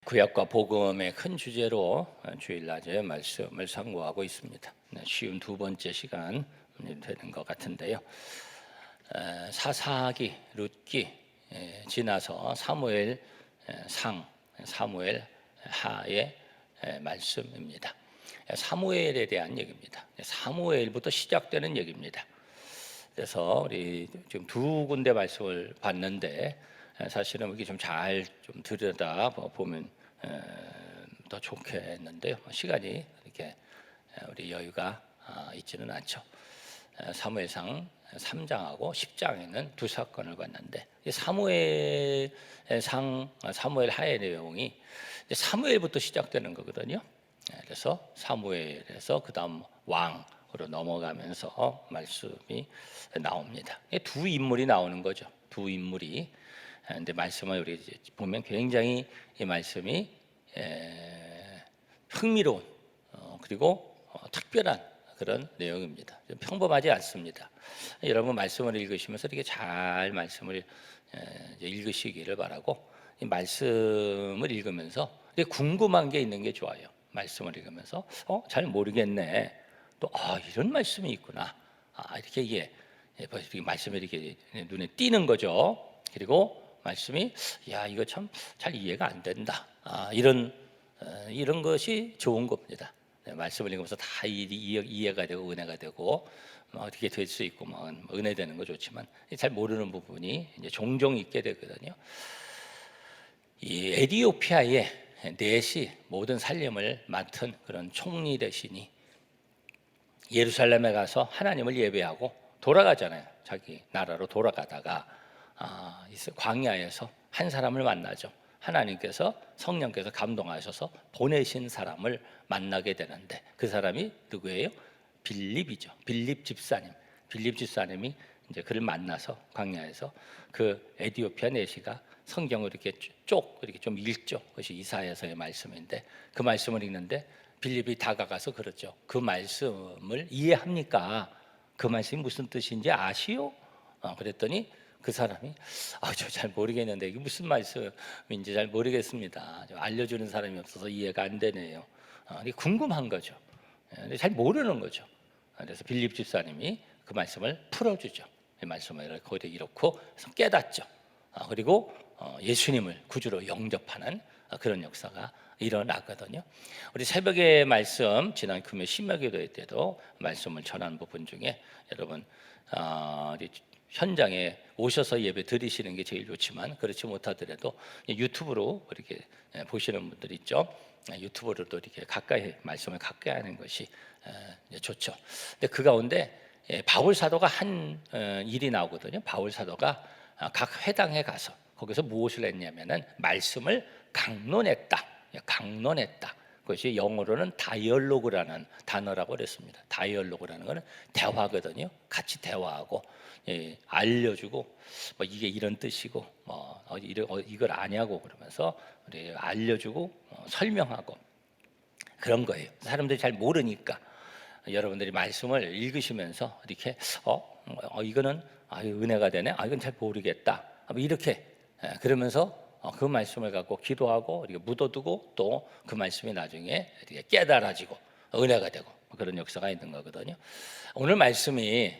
구약과 복음의 큰 주제로 주일낮에 말씀을 상고하고 있습니다. 쉬운 두 번째 시간 되는 것 같은데요. 사사기, 룻기 지나서 사무엘 상, 사무엘 하의 말씀입니다. 사무엘에 대한 얘기입니다. 사무엘부터 시작되는 얘기입니다. 그래서 우리 지금 두 군데 말씀을 봤는데 사실은 이게 좀 잘 좀 들여다 보면 더 좋겠는데요. 시간이 이렇게 우리 여유가 있지는 않죠. 사무엘상 3장하고 10장에는 두 사건을 봤는데 사무엘상, 사무엘 하의 내용이 사무엘부터 시작되는 거거든요. 그래서 사무엘에서 그 다음 왕으로 넘어가면서 말씀이 나옵니다. 두 인물이 나오는 거죠. 두 인물이. 근데 말씀을 우리 보면 굉장히 이 말씀이 흥미로운 그리고 특별한 그런 내용입니다. 좀 평범하지 않습니다. 여러분 말씀을 읽으시면서 이렇게 잘 말씀을 읽으시기를 바라고, 이 말씀을 읽으면서 궁금한 게 있는 게 좋아요. 말씀을 읽으면서 잘 모르겠네. 또 이런 말씀이 있구나. 이렇게 이게 말씀이 이렇게 눈에 띄는 거죠. 그리고 말씀이 이거 참 잘 이해가 안 된다. 이런 것이 좋은 겁니다. 말씀을 읽으면서 다 이해가 되고 은혜가 되고 어떻게 될 수 있고 은혜 되는 거 좋지만 잘 모르는 부분이 이제 종종 있게 되거든요. 이 에티오피아의 넷이 모든 살림을 맡은 그런 총리 대신이 예루살렘에 가서 하나님을 예배하고 돌아가잖아요. 자기 나라로 돌아가다가 광야에서 한 사람을 만나죠. 하나님께서 성령께서 감동하셔서 보내신 사람을 만나게 되는데 그 사람이 누구예요? 빌립이죠. 빌립 집사님이 이제 그를 만나서 광야에서 그 에티오피아 내시가 성경을 이렇게 이렇게 좀 읽죠. 그것이 이사야서의 말씀인데 그 말씀을 읽는데 빌립이 다가가서 그러죠. 그 말씀을 이해합니까? 그 말씀이 무슨 뜻인지 아시오? 그랬더니 그 사람이 저 잘 모르겠는데 이게 무슨 말씀인지 잘 모르겠습니다. 알려주는 사람이 없어서 이해가 안 되네요. 궁금한 거죠. 잘 모르는 거죠. 그래서 빌립 집사님이 그 말씀을 풀어주죠. 이 말씀을 거기에 이렇고 깨닫죠. 그리고 예수님을 구주로 영접하는 그런 역사가 일어나거든요. 우리 새벽의 말씀 지난 금요 신명기도회 때도 말씀을 전한 부분 중에 여러분 현장에 오셔서 예배 드리시는 게 제일 좋지만 그렇지 못하더라도 유튜브로 이렇게 보시는 분들 있죠. 유튜브로도 이렇게 가까이 말씀을 가까이 하는 것이 좋죠. 근데 그 가운데 바울 사도가 한 일이 나오거든요. 바울 사도가 각 회당에 가서 거기서 무엇을 했냐면은 말씀을 강론했다. 그것이 영어로는 다이얼로그라는 단어라고 그랬습니다. 다이얼로그라는 것은 대화거든요. 같이 대화하고 알려주고 이게 이런 뜻이고 이걸 아냐고 그러면서 우리 알려주고 설명하고 그런 거예요. 사람들이 잘 모르니까 여러분들이 말씀을 읽으시면서 이렇게 이거는 은혜가 되네. 이건 잘 모르겠다. 이렇게 그러면서 그 말씀을 갖고 기도하고 이렇게 묻어두고 또 그 말씀이 나중에 이렇게 깨달아지고 은혜가 되고 그런 역사가 있는 거거든요. 오늘 말씀이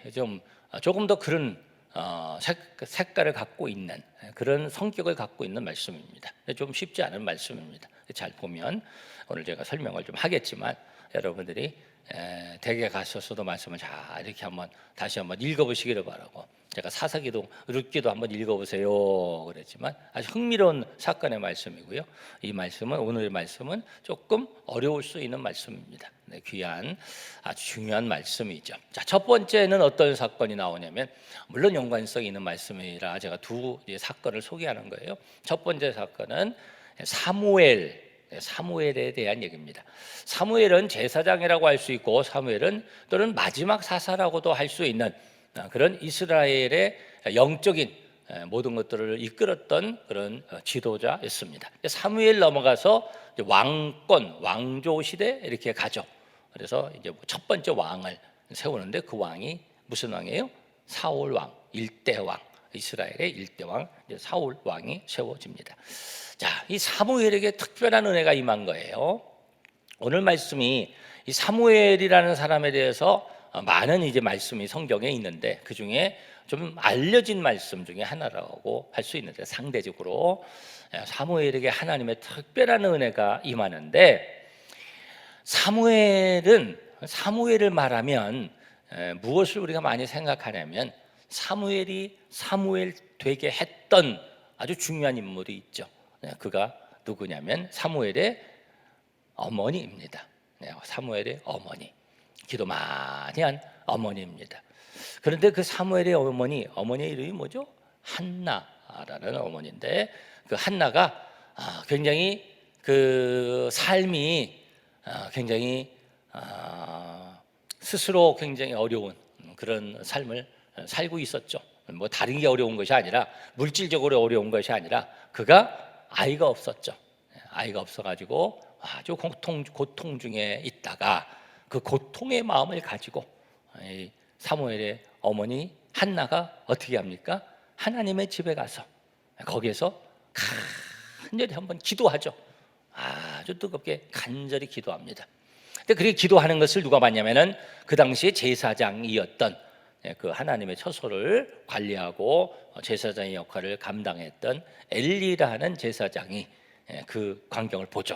조금 더 그런 색깔을 갖고 있는 그런 성격을 갖고 있는 말씀입니다. 좀 쉽지 않은 말씀입니다. 잘 보면 오늘 제가 설명을 좀 하겠지만 여러분들이 댁에 가셔서도 말씀을 잘 이렇게 다시 한번 읽어보시기를 바라고, 제가 사사기도 룻기도 한번 읽어보세요 그랬지만 아주 흥미로운 사건의 말씀이고요. 이 말씀은 오늘의 말씀은 조금 어려울 수 있는 말씀입니다. 귀한 아주 중요한 말씀이죠. 자, 첫 번째는 어떤 사건이 나오냐면 물론 연관성 있는 말씀이라 제가 두 사건을 소개하는 거예요. 첫 번째 사건은 사무엘에 대한 얘기입니다. 사무엘은 제사장이라고 할 수 있고 사무엘은 또는 마지막 사사라고도 할 수 있는 그런 이스라엘의 영적인 모든 것들을 이끌었던 그런 지도자였습니다. 사무엘 넘어가서 왕조 시대 이렇게 가죠. 그래서 이제 첫 번째 왕을 세우는데 그 왕이 무슨 왕이에요? 사울 왕, 일대 왕. 이스라엘의 일대왕 사울 왕이 세워집니다. 자, 이 사무엘에게 특별한 은혜가 임한 거예요. 오늘 말씀이 이 사무엘이라는 사람에 대해서 많은 이제 말씀이 성경에 있는데 그 중에 좀 알려진 말씀 중에 하나라고 할 수 있는데, 상대적으로 사무엘에게 하나님의 특별한 은혜가 임하는데, 사무엘을 말하면 무엇을 우리가 많이 생각하냐면 사무엘이 사무엘 되게 했던 아주 중요한 인물이 있죠. 그가 누구냐면 사무엘의 어머니입니다. 사무엘의 어머니, 기도 많이 한 어머니입니다. 그런데 그 사무엘의 어머니의 이름이 뭐죠? 한나라는 어머니인데, 그 한나가 굉장히 그 삶이 굉장히 스스로 굉장히 어려운 그런 삶을 살고 있었죠. 뭐 다른 게 어려운 것이 아니라, 물질적으로 어려운 것이 아니라 그가 아이가 없었죠. 아이가 없어가지고 아주 고통 중에 있다가 그 고통의 마음을 가지고 사무엘의 어머니 한나가 어떻게 합니까? 하나님의 집에 가서 거기에서 간절히 한번 기도하죠. 아주 뜨겁게 간절히 기도합니다. 근데 그렇게 기도하는 것을 누가 봤냐면은 그 당시에 제사장이었던, 그 하나님의 처소를 관리하고 제사장의 역할을 감당했던 엘리라는 제사장이 그 광경을 보죠.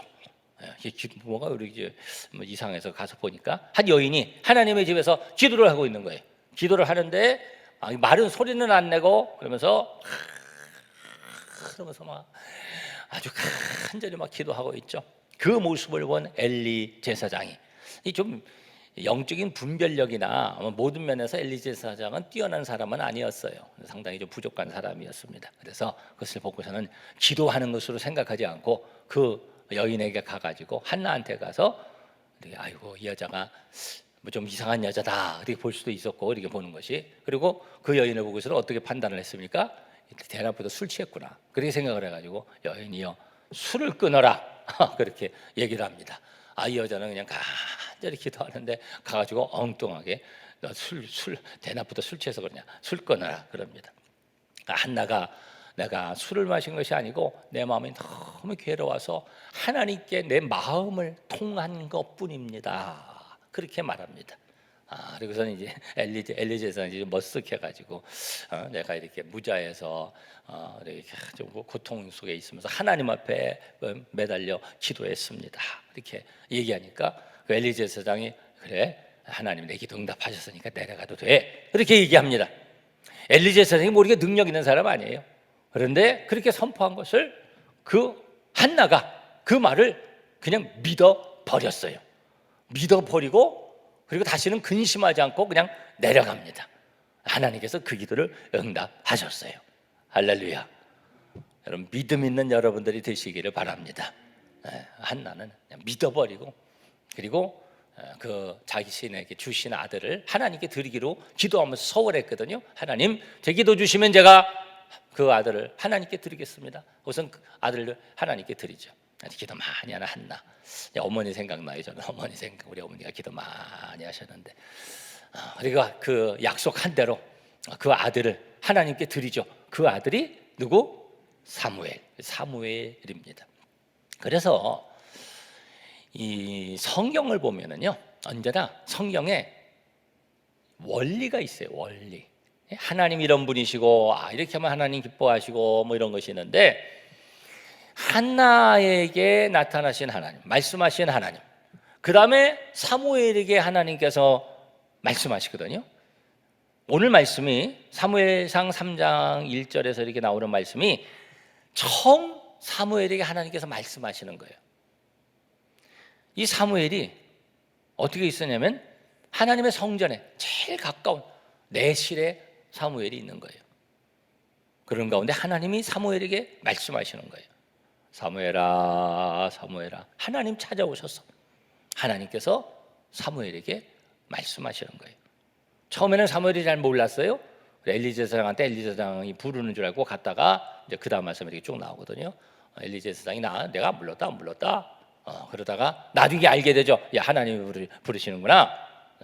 뭐가 우리 이제 이상해서 가서 보니까 한 여인이 하나님의 집에서 기도를 하고 있는 거예요. 기도를 하는데 말은 소리는 안 내고 그러면서 막 아주 간절히 막 기도하고 있죠. 그 모습을 본 엘리 제사장이, 이 좀 영적인 분별력이나 모든 면에서 엘리 제사장은 뛰어난 사람은 아니었어요. 상당히 좀 부족한 사람이었습니다. 그래서 그것을 보고서는 기도하는 것으로 생각하지 않고 그 여인에게 가가지고 한나한테 가서, 아이고 이 여자가 뭐 좀 이상한 여자다 이렇게 볼 수도 있었고 이렇게 보는 것이, 그리고 그 여인을 보고서는 어떻게 판단을 했습니까? 대낮보다 술 취했구나 그렇게 생각을 해가지고, 여인이여 술을 끊어라 그렇게 얘기를 합니다. 이 여자는 그냥 간절히 기도하는데 가가지고 엉뚱하게 너 대낮보다 술 취해서 그러냐, 술 끊어라 그럽니다. 한나가 내가 술을 마신 것이 아니고 내 마음이 너무 괴로워서 하나님께 내 마음을 통한 것뿐입니다 그렇게 말합니다. 그리고서는 이제 엘리 제사장이 머쓱해가지고 내가 이렇게 무자해서 이렇게 좀 고통 속에 있으면서 하나님 앞에 매달려 기도했습니다 이렇게 얘기하니까 그 엘리 제사장이, 그래 하나님 내 기도 응답하셨으니까 내려가도 돼 그렇게 얘기합니다. 엘리 제사장이 모르게 능력 있는 사람 아니에요. 그런데 그렇게 선포한 것을 그 한나가 그 말을 그냥 믿어버렸어요. 믿어버리고 그리고 다시는 근심하지 않고 그냥 내려갑니다. 하나님께서 그 기도를 응답하셨어요. 할렐루야. 여러분, 믿음 있는 여러분들이 되시기를 바랍니다. 한나는 그냥 믿어버리고, 그리고 그 자신에게 주신 아들을 하나님께 드리기로 기도하면서 서원했거든요. 하나님, 제 기도 주시면 제가 그 아들을 하나님께 드리겠습니다. 우선 그 아들을 하나님께 드리죠. 기도 많이 하는 한나. 어머니 생각나요. 저는 우리 어머니가 기도 많이 하셨는데, 그리고 그 약속한 대로 그 아들을 하나님께 드리죠. 그 아들이 누구? 사무엘입니다. 그래서 이 성경을 보면은요, 언제나 성경에 원리가 있어요. 원리. 하나님 이런 분이시고, 이렇게 하면 하나님 기뻐하시고 뭐 이런 것이 있는데, 한나에게 나타나신 하나님, 말씀하신 하나님, 그 다음에 사무엘에게 하나님께서 말씀하시거든요. 오늘 말씀이 사무엘상 3장 1절에서 이렇게 나오는 말씀이 처음 사무엘에게 하나님께서 말씀하시는 거예요. 이 사무엘이 어떻게 있었냐면 하나님의 성전에 제일 가까운 내실에 사무엘이 있는 거예요. 그런 가운데 하나님이 사무엘에게 말씀하시는 거예요. 사무엘아, 사무엘아. 하나님 찾아오셔서 하나님께서 사무엘에게 말씀하시는 거예요. 처음에는 사무엘이 잘 몰랐어요. 엘리 제사장한테 엘리 제사장이 부르는 줄 알고 갔다가 이제 그 다음 말씀이 이렇게 쭉 나오거든요. 엘리 제사장이 내가 안 불렀다. 그러다가 나중에 알게 되죠. 야, 하나님이 부르시는구나.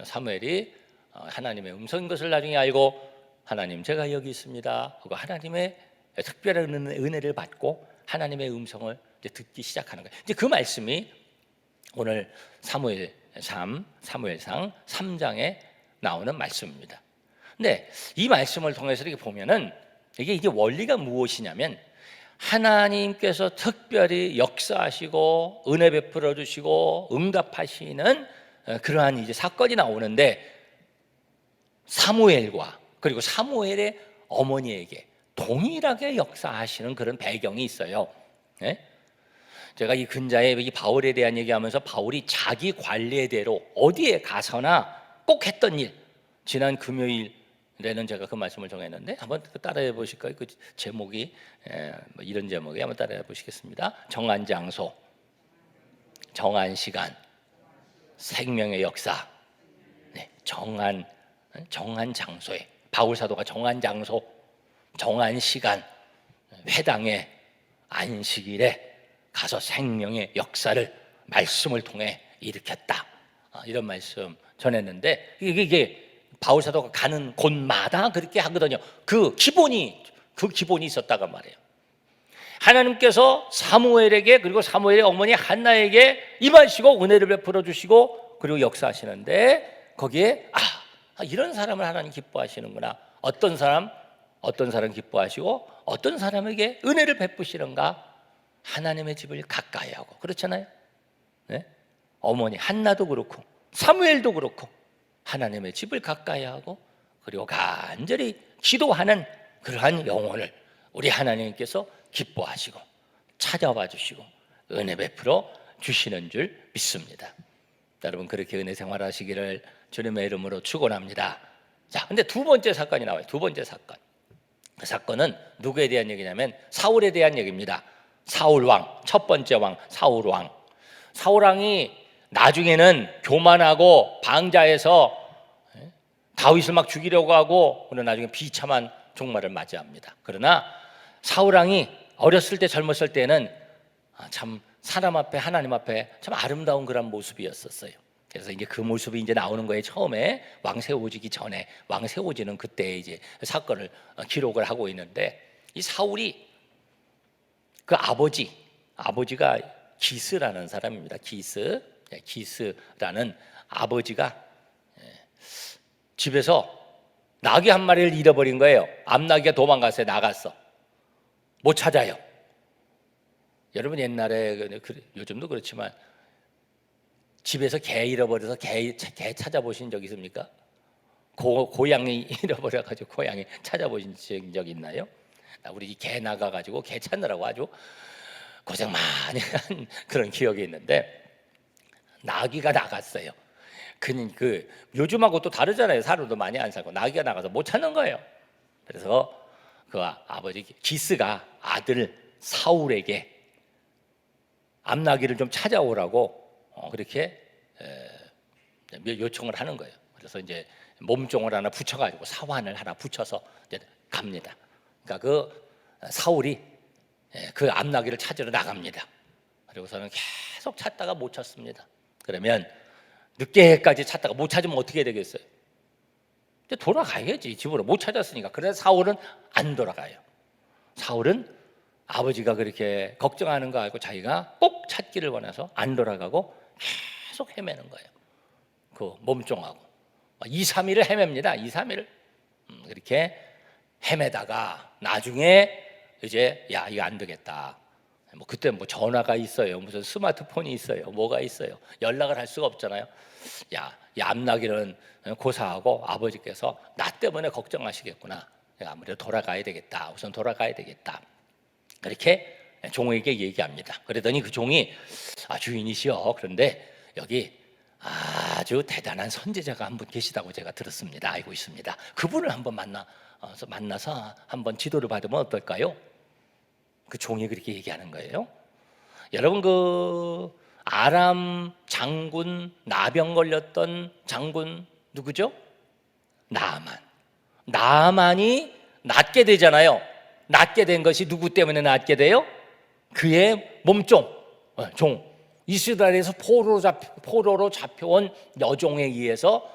사무엘이 하나님의 음성인 것을 나중에 알고 하나님 제가 여기 있습니다 하고 하나님의 특별한 은혜를 받고 하나님의 음성을 이제 듣기 시작하는 거예요. 이제 그 말씀이 오늘 사무엘상 3장에 나오는 말씀입니다. 근데 이 말씀을 통해서 이렇게 보면은 이게 원리가 무엇이냐면 하나님께서 특별히 역사하시고 은혜 베풀어 주시고 응답하시는 그러한 이제 사건이 나오는데 사무엘과 그리고 사무엘의 어머니에게 동일하게 역사하시는 그런 배경이 있어요. 네? 제가 이 근자에 이 바울에 대한 얘기하면서 바울이 자기 관례대로 어디에 가서나 꼭 했던 일, 지난 금요일에는 제가 그 말씀을 정했는데 한번 따라해 보실까요? 그 제목이 뭐 이런 제목이 한번 따라해 보시겠습니다. 정한 장소, 정한 시간, 생명의 역사. 네, 정한 장소에 바울 사도가 정한 장소, 정한 시간, 회당의 안식일에 가서 생명의 역사를 말씀을 통해 일으켰다. 이런 말씀 전했는데 이게 바울 사도가 가는 곳마다 그렇게 하거든요. 그 기본이 있었다고 말해요. 하나님께서 사무엘에게 그리고 사무엘의 어머니 한나에게 임하시고 은혜를 베풀어 주시고 그리고 역사하시는데 거기에 이런 사람을 하나님 기뻐하시는구나. 어떤 사람 기뻐하시고 어떤 사람에게 은혜를 베푸시는가. 하나님의 집을 가까이 하고 그렇잖아요. 네? 어머니 한나도 그렇고 사무엘도 그렇고 하나님의 집을 가까이 하고 그리고 간절히 기도하는 그러한 영혼을 우리 하나님께서 기뻐하시고 찾아와 주시고 은혜 베풀어 주시는 줄 믿습니다. 여러분 그렇게 은혜 생활하시기를 주님의 이름으로 축원합니다. 자, 근데 두 번째 사건이 나와요. 두 번째 사건. 그 사건은 누구에 대한 얘기냐면 사울에 대한 얘기입니다. 사울 왕, 첫 번째 왕 사울 왕. 사울 왕이 나중에는 교만하고 방자해서 다윗을 막 죽이려고 하고 그러나 나중에 비참한 종말을 맞이합니다. 그러나 사울 왕이 어렸을 때 젊었을 때는 참 사람 앞에 하나님 앞에 참 아름다운 그런 모습이었었어요. 그래서 이제 그 모습이 이제 나오는 거예요. 처음에 왕 세워지기 전에 왕 세워지는 그때 이제 사건을 기록을 하고 있는데 이 사울이 그 아버지가 기스라는 사람입니다. 기스라는 아버지가 집에서 나귀 한 마리를 잃어버린 거예요. 암나귀가 도망갔어요. 나갔어. 못 찾아요. 여러분 옛날에 요즘도 그렇지만 집에서 개 잃어버려서 개 찾아보신 적 있습니까? 고양이 잃어버려가지고 고양이 찾아보신 적 있나요? 우리 개 나가가지고 개 찾느라고 아주 고생 많이 한 그런 기억이 있는데 나귀가 나갔어요. 그 요즘하고 또 다르잖아요. 사료도 많이 안 사고 나귀가 나가서 못 찾는 거예요. 그래서 그 아버지 기스가 아들 사울에게 암나귀를 좀 찾아오라고 그렇게 요청을 하는 거예요. 그래서 이제 몸종을 하나 붙여가지고 사환을 하나 붙여서 이제 갑니다. 그러니까 그 사울이 그 암나귀를 찾으러 나갑니다. 그리고서는 계속 찾다가 못 찾습니다. 그러면 늦게까지 찾다가 못 찾으면 어떻게 되겠어요? 이제 돌아가야지 집으로. 못 찾았으니까. 그래서 사울은 안 돌아가요. 사울은 아버지가 그렇게 걱정하는 거 알고 자기가 꼭 찾기를 원해서 안 돌아가고 계속 헤매는 거예요. 그 몸종하고 2, 3일을 헤맵니다. 2, 3일을 그렇게 헤매다가 나중에 이제 이거 안 되겠다. 뭐 그때 뭐 전화가 있어요. 무슨 스마트폰이 있어요. 뭐가 있어요. 연락을 할 수가 없잖아요. 이 암나귀는 고사하고 아버지께서 나 때문에 걱정하시겠구나. 아무래도 돌아가야 되겠다. 우선 돌아가야 되겠다. 그렇게 종에게 얘기합니다. 그러더니 그 종이 주인이시여, 그런데 여기 아주 대단한 선지자가 한 분 계시다고 제가 들었습니다. 알고 있습니다. 그분을 한번 만나서 한번 지도를 받으면 어떨까요? 그 종이 그렇게 얘기하는 거예요. 여러분 그 아람 장군, 나병 걸렸던 장군 누구죠? 나아만이 낫게 되잖아요. 낫게 된 것이 누구 때문에 낫게 돼요? 그의 몸종, 종. 이스라엘에서 포로로 잡혀온 여종에 의해서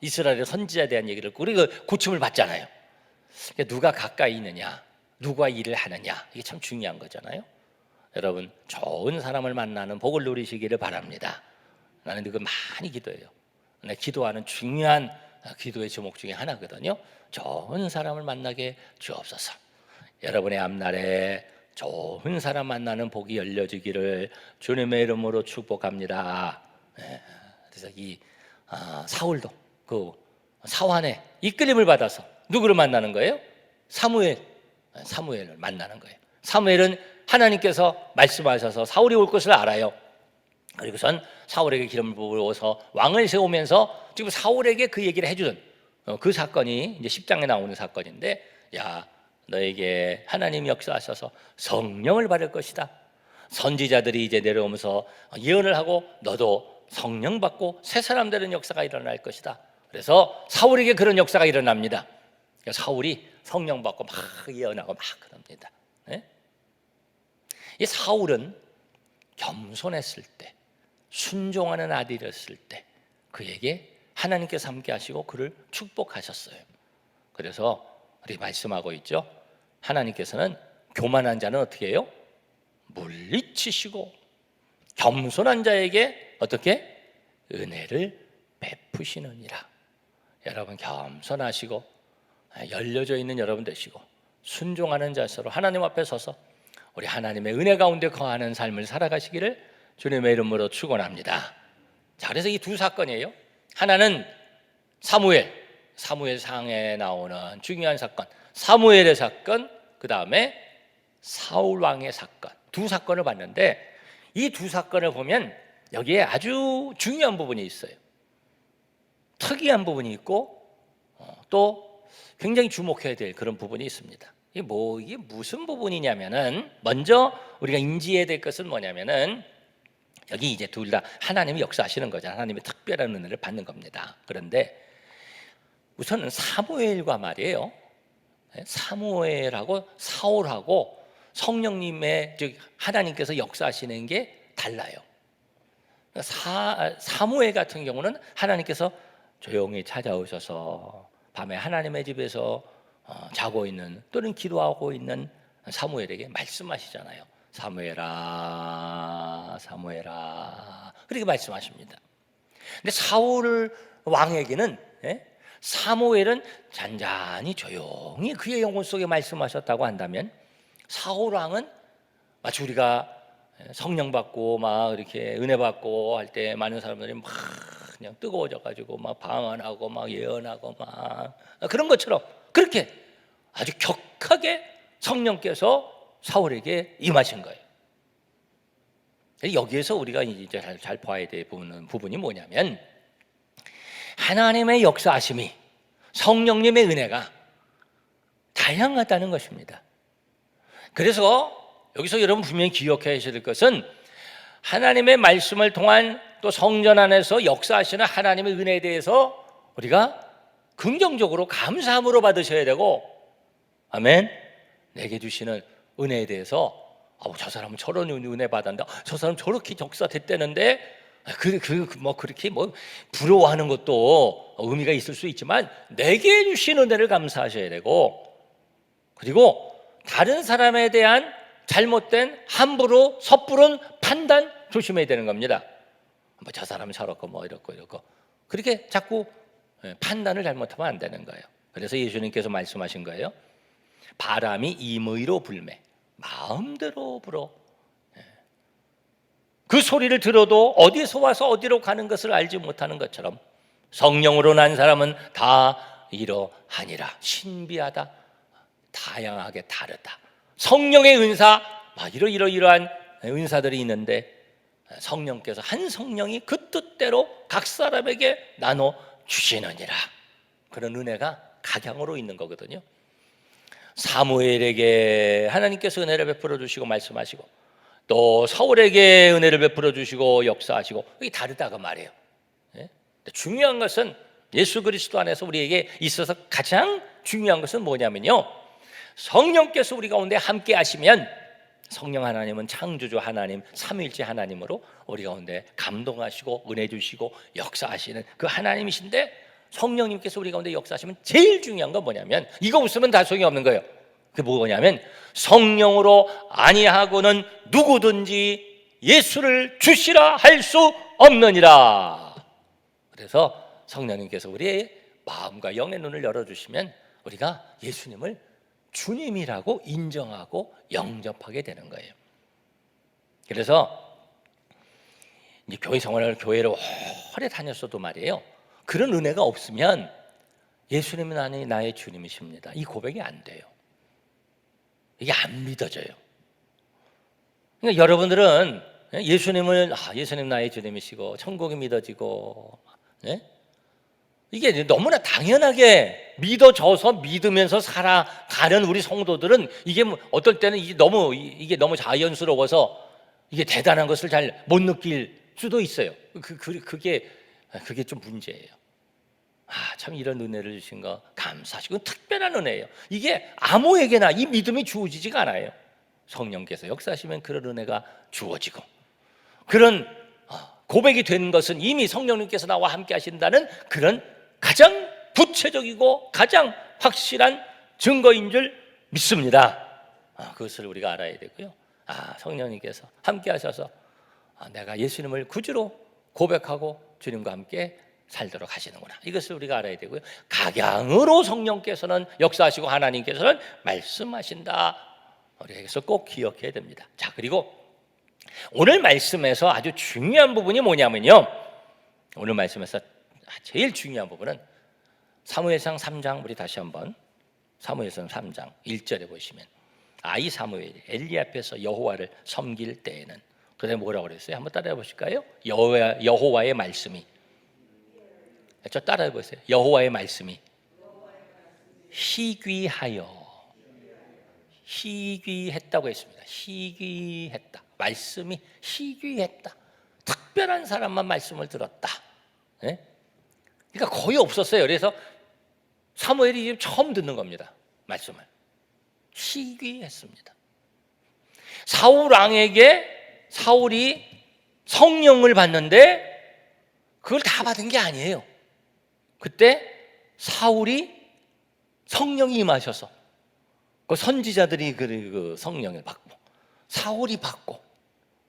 이스라엘의 선지자에 대한 얘기를 듣고 우리가 고침을 받잖아요. 누가 가까이 있느냐, 누가 일을 하느냐, 이게 참 중요한 거잖아요. 여러분, 좋은 사람을 만나는 복을 누리시기를 바랍니다. 나는 이거 많이 기도해요. 내 기도하는 중요한 기도의 제목 중에 하나거든요. 좋은 사람을 만나게 주옵소서. 여러분의 앞날에 좋은 사람 만나는 복이 열려지기를 주님의 이름으로 축복합니다. 그래서 이 사울도 그 사환의 이끌림을 받아서 누구를 만나는 거예요? 사무엘을 만나는 거예요. 사무엘은 하나님께서 말씀하셔서 사울이 올 것을 알아요. 그리고선 사울에게 기름을 부어서 왕을 세우면서 지금 사울에게 그 얘기를 해주는 그 사건이 이제 10장에 나오는 사건인데, 야, 너에게 하나님이 역사하셔서 성령을 받을 것이다. 선지자들이 이제 내려오면서 예언을 하고 너도 성령 받고 새 사람 되는 역사가 일어날 것이다. 그래서 사울에게 그런 역사가 일어납니다. 사울이 성령 받고 막 예언하고 막 그럽니다. 네? 이 사울은 겸손했을 때, 순종하는 아들이었을 때 그에게 하나님께서 함께 하시고 그를 축복하셨어요. 그래서 우리 말씀하고 있죠. 하나님께서는 교만한 자는 어떻게 해요? 물리치시고 겸손한 자에게 어떻게? 은혜를 베푸시느니라. 여러분, 겸손하시고 열려져 있는 여러분 되시고 순종하는 자세로 하나님 앞에 서서 우리 하나님의 은혜 가운데 거하는 삶을 살아가시기를 주님의 이름으로 축원합니다. 자, 그래서 이 두 사건이에요. 하나는 사무엘상에 나오는 중요한 사건, 사무엘의 사건, 그 다음에 사울 왕의 사건, 두 사건을 봤는데 이 두 사건을 보면 여기에 아주 중요한 부분이 있어요. 특이한 부분이 있고 또 굉장히 주목해야 될 그런 부분이 있습니다. 이게 무슨 부분이냐면은, 먼저 우리가 인지해야 될 것은 뭐냐면은, 여기 이제 둘 다 하나님이 역사하시는 거죠. 하나님의 특별한 은혜를 받는 겁니다. 그런데 우선은 사무엘과 말이에요. 사무엘하고 사울하고 성령님의, 즉 하나님께서 역사하시는 게 달라요. 사무엘 같은 경우는 하나님께서 조용히 찾아오셔서 밤에 하나님의 집에서 자고 있는, 또는 기도하고 있는 사무엘에게 말씀하시잖아요. 사무엘아, 사무엘아, 그렇게 말씀하십니다. 근데 사울 왕에게는 사무엘은 잔잔히 조용히 그의 영혼 속에 말씀하셨다고 한다면, 사울 왕은 마치 우리가 성령 받고 막 이렇게 은혜 받고 할 때 많은 사람들이 막 그냥 뜨거워져 가지고 막 방언하고 막 예언하고 막 그런 것처럼 그렇게 아주 격하게 성령께서 사울에게 임하신 거예요. 여기에서 우리가 이제 잘 봐야 될 부분이 뭐냐면, 하나님의 역사하심이, 성령님의 은혜가 다양하다는 것입니다. 그래서 여기서 여러분 분명히 기억해야 될 것은, 하나님의 말씀을 통한 또 성전 안에서 역사하시는 하나님의 은혜에 대해서 우리가 긍정적으로 감사함으로 받으셔야 되고, 아멘. 내게 주시는 은혜에 대해서 저 사람은 저런 은혜 받았는데, 저 사람 저렇게 역사됐다는데, 그렇게 부러워하는 것도 의미가 있을 수 있지만, 내게 주신 은혜를 감사하셔야 되고, 그리고 다른 사람에 대한 잘못된 함부로 섣부른 판단 조심해야 되는 겁니다. 저 사람은 저렇고 이렇고 그렇게 자꾸 판단을 잘못하면 안 되는 거예요. 그래서 예수님께서 말씀하신 거예요. 바람이 임의로 불매 마음대로 불어. 그 소리를 들어도 어디서 와서 어디로 가는 것을 알지 못하는 것처럼, 성령으로 난 사람은 다 이러하니라. 신비하다, 다양하게 다르다. 성령의 은사, 이러한 은사들이 있는데, 성령께서 한 성령이 그 뜻대로 각 사람에게 나눠 주시느니라. 그런 은혜가 각양으로 있는 거거든요. 사무엘에게 하나님께서 은혜를 베풀어 주시고 말씀하시고, 또 사울에게 은혜를 베풀어 주시고 역사하시고, 이게 다르다고 말이에요. 중요한 것은, 예수 그리스도 안에서 우리에게 있어서 가장 중요한 것은 뭐냐면요, 성령께서 우리 가운데 함께 하시면, 성령 하나님은 창조주 하나님, 삼위일체 하나님으로 우리 가운데 감동하시고 은혜 주시고 역사하시는 그 하나님이신데, 성령님께서 우리 가운데 역사하시면 제일 중요한 건 뭐냐면, 이거 웃으면 다 소용이 없는 거예요. 그게 뭐냐면 성령으로 아니하고는 누구든지 예수를 주시라 할 수 없느니라. 그래서 성령님께서 우리의 마음과 영의 눈을 열어주시면 우리가 예수님을 주님이라고 인정하고 영접하게 되는 거예요. 그래서 이제 교회 생활을 교회를 오래 다녔어도 말이에요, 그런 은혜가 없으면 예수님은 나의 주님이십니다, 이 고백이 안 돼요. 이게 안 믿어져요. 그러니까 여러분들은 예수님을 예수님 나의 주님이시고 천국이 믿어지고, 네? 이게 너무나 당연하게 믿어져서 믿으면서 살아가는 우리 성도들은 이게 어떨 때는 이게 너무 자연스러워서 이게 대단한 것을 잘 못 느낄 수도 있어요. 그게 좀 문제예요. 참 이런 은혜를 주신 거 감사하시고, 특별한 은혜예요. 이게 아무에게나 이 믿음이 주어지지가 않아요. 성령께서 역사하시면 그런 은혜가 주어지고, 그런 고백이 된 것은 이미 성령님께서 나와 함께 하신다는 그런 가장 구체적이고 가장 확실한 증거인 줄 믿습니다. 그것을 우리가 알아야 되고요. 성령님께서 함께 하셔서 내가 예수님을 구주로 고백하고 주님과 함께 살도록 하시는구나, 이것을 우리가 알아야 되고요. 각양으로 성령께서는 역사하시고 하나님께서는 말씀하신다, 우리에게서 꼭 기억해야 됩니다. 자, 그리고 오늘 말씀에서 아주 중요한 부분이 뭐냐면요, 오늘 말씀에서 제일 중요한 부분은 사무엘상 3장, 우리 다시 한번 사무엘상 3장 1절에 보시면, 이 사무엘이 엘리 앞에서 여호와를 섬길 때에는, 그다음에 뭐라고 그랬어요? 한번 따라해 보실까요? 여호와의 말씀이, 저 따라해 보세요. 여호와의 말씀이 희귀했다고 했습니다. 희귀했다. 말씀이 희귀했다. 특별한 사람만 말씀을 들었다. 네? 그러니까 거의 없었어요. 그래서 사무엘이 지금 처음 듣는 겁니다, 말씀을. 희귀했습니다. 사울 왕에게 사울이 성령을 받는데 그걸 다 받은 게 아니에요. 그때 사울이 성령이 임하셔서 그 선지자들이 그 성령을 받고 사울이 받고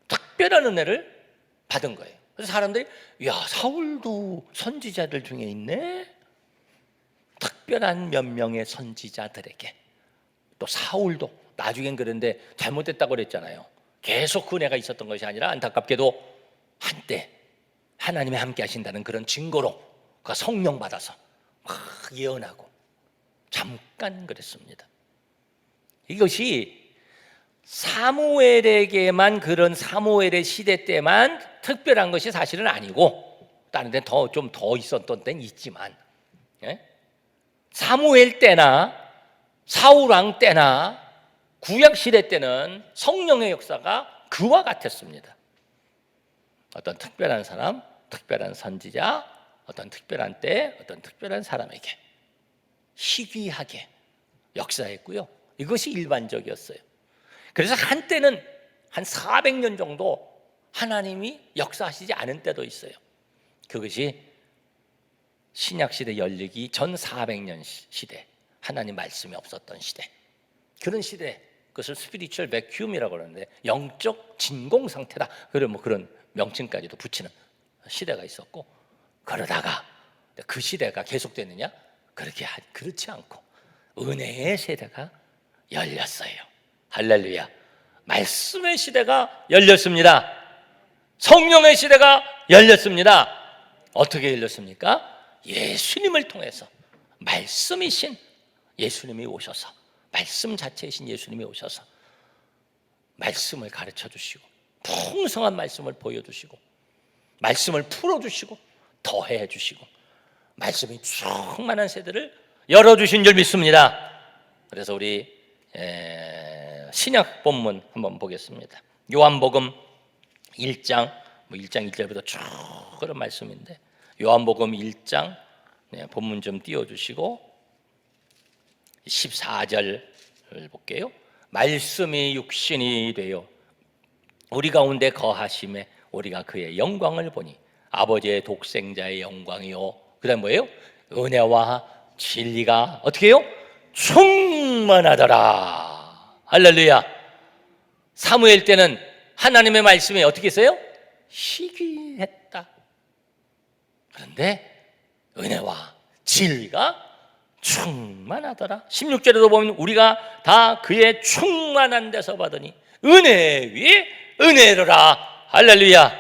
특별한 은혜를 받은 거예요. 그래서 사람들이 사울도 선지자들 중에 있네. 특별한 몇 명의 선지자들에게, 또 사울도 나중엔 그런데 잘못됐다고 그랬잖아요. 계속 그 은혜가 있었던 것이 아니라 안타깝게도 한때 하나님이 함께 하신다는 그런 증거로 그 성령 받아서 막 예언하고 잠깐 그랬습니다. 이것이 사무엘에게만, 그런 사무엘의 시대 때만 특별한 것이 사실은 아니고 다른 데는 좀 더 있었던 때는 있지만, 사무엘 때나 사울 왕 때나 구약 시대 때는 성령의 역사가 그와 같았습니다. 어떤 특별한 사람, 특별한 선지자, 어떤 특별한 때, 어떤 특별한 사람에게 희귀하게 역사했고요. 이것이 일반적이었어요. 그래서 한때는 한 400년 정도 하나님이 역사하시지 않은 때도 있어요. 그것이 신약시대 열리기 전 400년 시대, 하나님 말씀이 없었던 시대, 그런 시대, 그것을 스피리추얼 베큐움이라고 그러는데 영적 진공 상태다, 그런 명칭까지도 붙이는 시대가 있었고, 그러다가 그 시대가 계속되느냐? 그렇지 않고 은혜의 세대가 열렸어요. 할렐루야. 말씀의 시대가 열렸습니다. 성령의 시대가 열렸습니다. 어떻게 열렸습니까? 예수님을 통해서, 말씀이신 예수님이 오셔서, 말씀 자체이신 예수님이 오셔서 말씀을 가르쳐 주시고, 풍성한 말씀을 보여주시고, 말씀을 풀어주시고, 더해 주시고, 말씀이 충만한 세대를 열어주신 줄 믿습니다. 그래서 우리 신약 본문 한번 보겠습니다. 요한복음 1장 1절부터 쭉 그런 말씀인데, 요한복음 1장 본문 좀 띄워주시고 14절을 볼게요. 말씀이 육신이 되어 우리 가운데 거하심에 우리가 그의 영광을 보니 아버지의 독생자의 영광이요, 그 다음 뭐예요? 은혜와 진리가 어떻게 해요? 충만하더라. 할렐루야. 사무엘 때는 하나님의 말씀이 어떻게 했어요? 희귀했다. 그런데 은혜와 진리가 충만하더라. 16절에도 보면 우리가 다 그의 충만한 데서 받으니 은혜 위에 은혜로라. 할렐루야.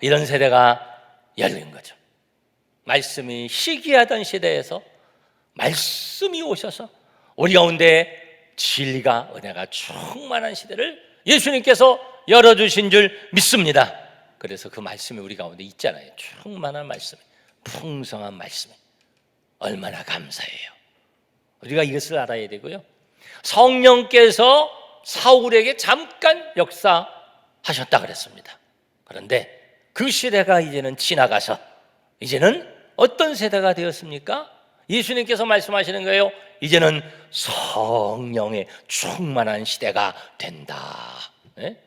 이런 세대가 열린 거죠. 말씀이 희귀하던 시대에서 말씀이 오셔서 우리 가운데 진리가 은혜가 충만한 시대를 예수님께서 열어주신 줄 믿습니다. 그래서 그 말씀이 우리 가운데 있잖아요. 충만한 말씀, 풍성한 말씀. 얼마나 감사해요. 우리가 이것을 알아야 되고요. 성령께서 사울에게 잠깐 역사하셨다 그랬습니다. 그런데 그 시대가 이제는 지나가서 이제는 어떤 세대가 되었습니까? 예수님께서 말씀하시는 거예요. 이제는 성령의 충만한 시대가 된다. 네?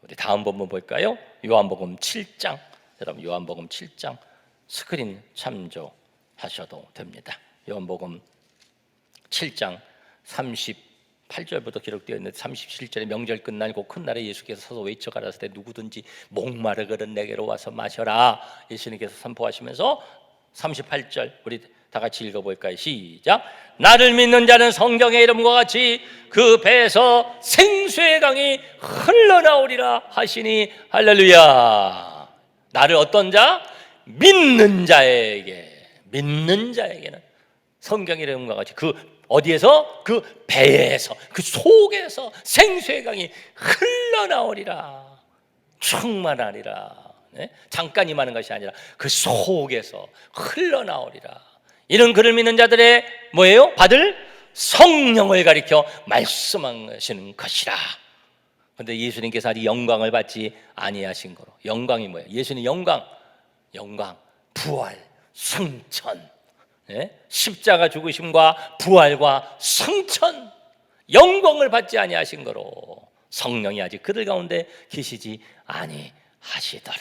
우리 다음 본문 볼까요? 요한복음 7장. 여러분 요한복음 7장 스크린 참조하셔도 됩니다. 요한복음 7장 38절부터 기록되어 있는 37절에 명절 끝나고 큰 날에 예수께서 서서 외쳐 가라사대 누구든지 목마르거든 내게로 와서 마셔라. 예수님께서 선포하시면서 38절 우리 다 같이 읽어볼까요? 시작. 나를 믿는 자는 성경의 이름과 같이 그 배에서 생수의 강이 흘러나오리라 하시니 할렐루야. 나를 어떤 자? 믿는 자에게는 성경의 이름과 같이 그 어디에서? 그 배에서, 그 속에서 생수의 강이 흘러나오리라. 충만하리라. 네? 잠깐 임하는 것이 아니라 그 속에서 흘러나오리라. 이런 그를 믿는 자들의 뭐예요? 받을 성령을 가리켜 말씀하시는 것이라. 그런데 예수님께서 아직 영광을 받지 아니하신 거로. 영광이 뭐예요? 예수님 영광, 부활, 승천, 네? 십자가 죽으심과 부활과 승천, 영광을 받지 아니하신 거로 성령이 아직 그들 가운데 계시지 아니하시더라.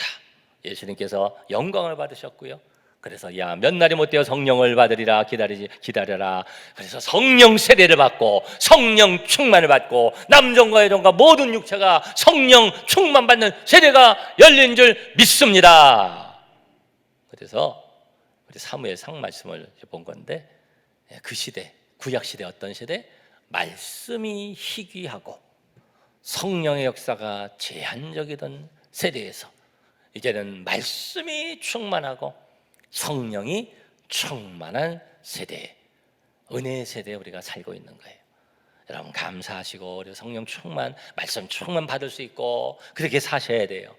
예수님께서 영광을 받으셨고요. 그래서 야 몇 날이 못 되어 성령을 받으리라 기다려라. 그래서 성령 세례를 받고 성령 충만을 받고 남종과 여종과 모든 육체가 성령 충만 받는 세례가 열린 줄 믿습니다. 그래서 우리 사무엘상 말씀을 본 건데 그 시대 구약 시대 어떤 시대? 말씀이 희귀하고 성령의 역사가 제한적이던 세대에서 이제는 말씀이 충만하고 성령이 충만한 세대, 은혜의 세대에 우리가 살고 있는 거예요. 여러분 감사하시고 우리 성령 충만, 말씀 충만 받을 수 있고 그렇게 사셔야 돼요.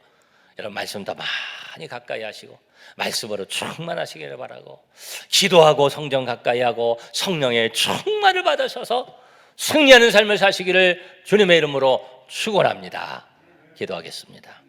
여러분 말씀 더 많이 가까이 하시고 말씀으로 충만하시기를 바라고 기도하고 성경 가까이 하고 성령의 충만을 받으셔서 승리하는 삶을 사시기를 주님의 이름으로 축원합니다. 기도하겠습니다.